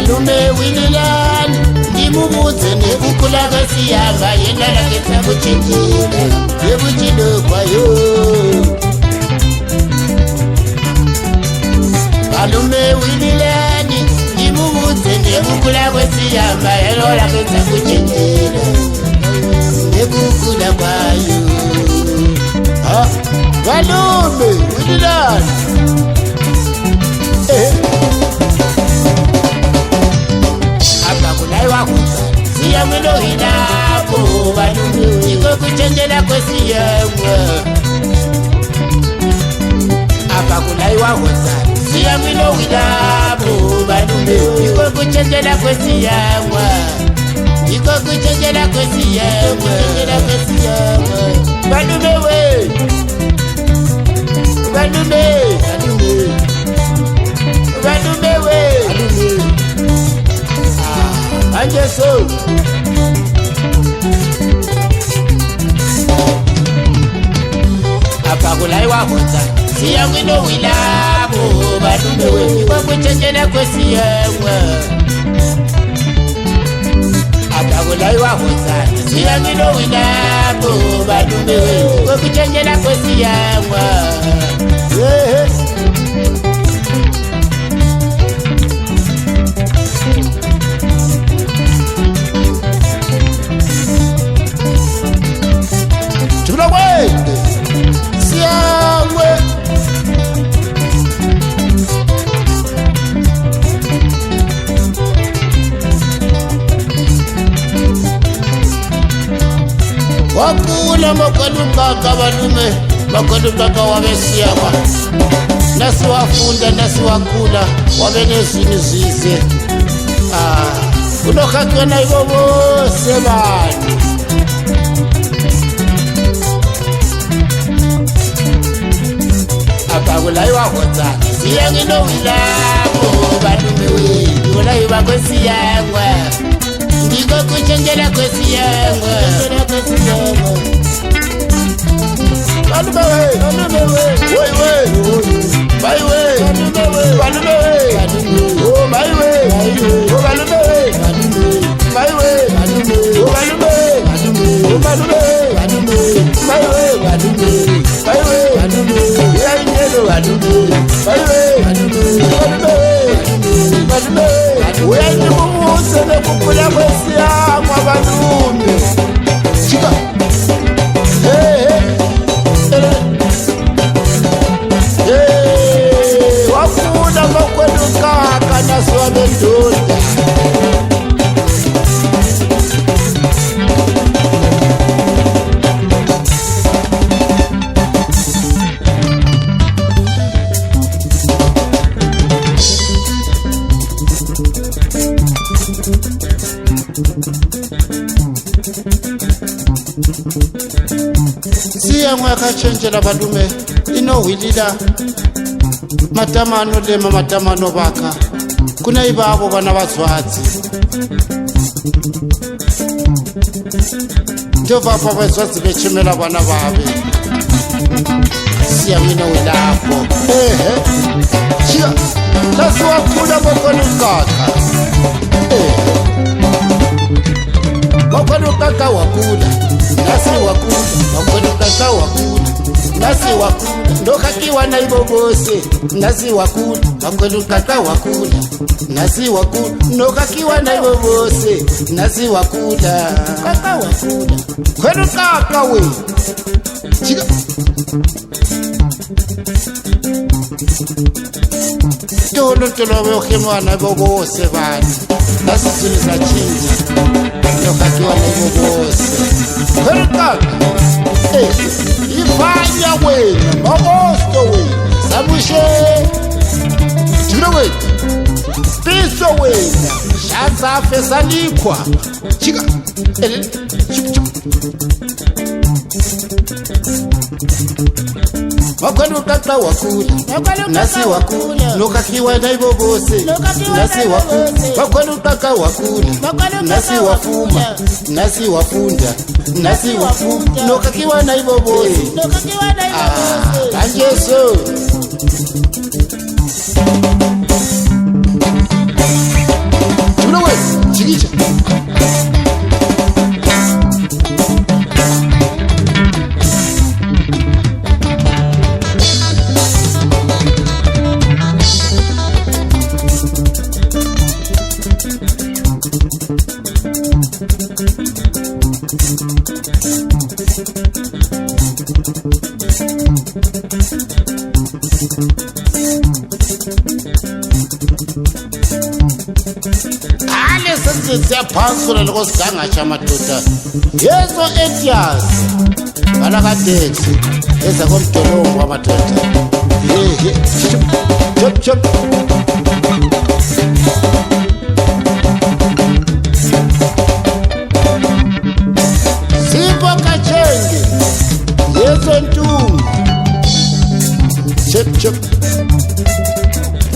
Malume Willian Ndimubuze nekukula kwesiyanga yendala ketsa kuchinjila yebuchilo kwayo Malume Willian Ndimubuze nekukula kwesiyanga yendala ketsa kuchinjila yebukula kwayo Malume Willian Apakulaiwa siya mwilo hilapo Malume Chiko kuchenjela kwesiyanga Apakulaiwa siya mwilo hilapo Malume Chiko kuchenjela kwesiyanga Chiko kuchenjela kwesiyanga Malume we Malume Malume we Anje so Apakulaiwa hota siya mwino wilabo Malume we Kwa kuchenjela kwesiyanga Apakulaiwa hota siya mwino wilabo Malume we Kwa kuchenjela kwesiyanga Wakula makwadukaka Malume makwadukaka wabesiyama Nasi wafunda nasi wakula wabenezinizize Kunokakiona ibo bose bani Apakulaiwa hota siya ngino wilabo Malume we Kulaiwa kwesiyangwa Ndiko kuchenjela kwesiyangwa Malume we Malume we Woi we Mai we Malume we Oh mai we Oh Malume we Mai we Oh Malume Oh Malume Mai we Mai we Ya ingelo Mai we Malume we Ndimubuze nekukula kwesiyangwa Malume Chika Wafuna makwadukaka nasi wabendoda Siya mwaka chenjela Malume ino wilila Matamano lema matamano baka Kuna ibabo bana bazwadzi Ndio papa bazwadzi bechimela bana babe Siya mwino wilapo Chia Nasi wakula makwadukaka Makwadukaka wakula Nasi wakula Makwadukaka wakula Nasi wakula Ndokakiwa na ibo bose Nasi wakula Makwadukaka wakula Nasi wakula Ndokakiwa na ibo bose Nasi wakula Kaka wakula Kwadukaka we Chika Tolo ntolobe ukimwana ibo bose bani Nasi ziliza chinja Ndokakiwa na ibo bose Kwadukaka Ifanya wena Mabosto wena Samushe Chino wena Piso wena Shazafe salikwa Chika Makwadukaka wakula Nasi wakula Nokakiwa na ibo bose Nasi wakula Makwadukaka wakula Nasi wafuma Nasi wafunda Nasi wafuma Nokakiwa na ibo bose Anjeso ale senzitse phansula loko siganga cha madoda yezo 8 years bala ka taxi eza komdolongo wamadoda chop chop Sipho Kachenge yezo ntungu chop chop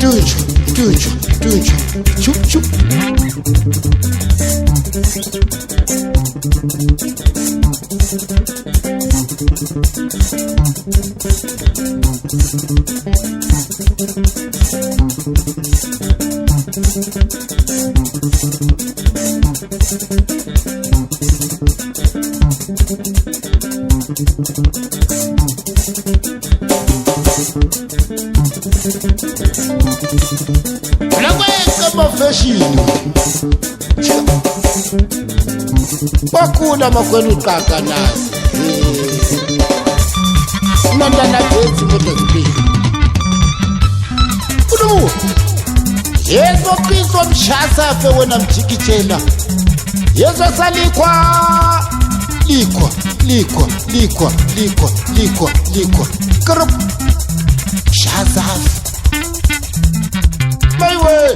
tunju chup chup fashion bakula makwenu qaka nasi mandana bethu motoziphi kulo yezo piso mshasa fe wena mjikitshela yezo salikwa likwa krop shaza my way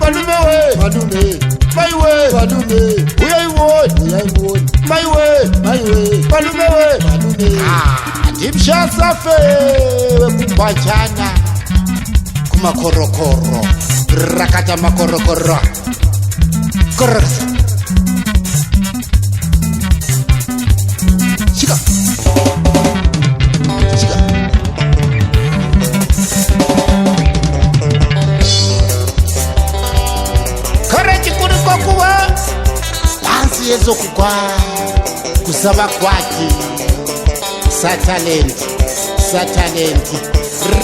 Malume, my way, Malume, uyayiwona, my way, Malume, ndimshasa fe wekubhajana kumakorokoro, rakata makorokoro, korokasa, shika. Yezo kukwa kusaba kwaki satalent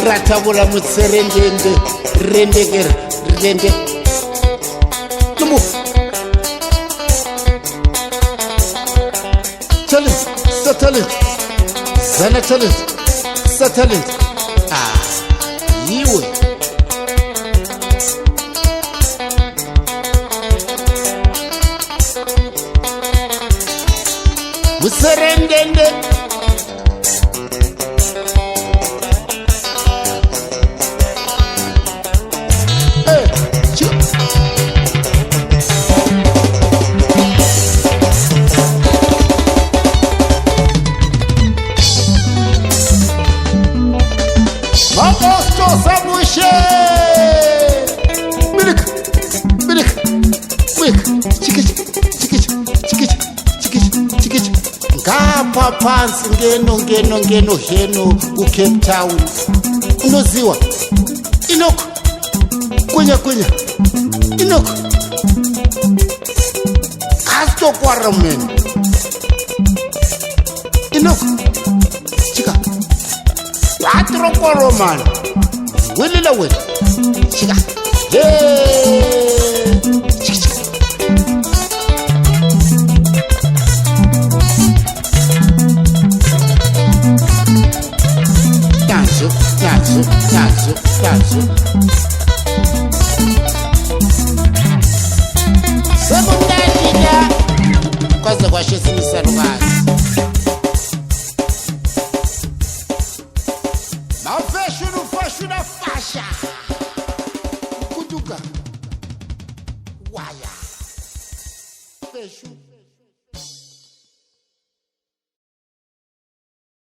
ratabula mutserendende rende tumu talent yiwe Muserendende Mamosto Samushe Milik Ngapha phansi ngeno heno uCape Town unoziwa inoko kunya inoko kasto kwaramen inoko chika patro kwaraman welila wena chika Tanzu Sekundadida kwaze kwashesinisa lukazi Mafashuna fasha Kutuka Waya Feshu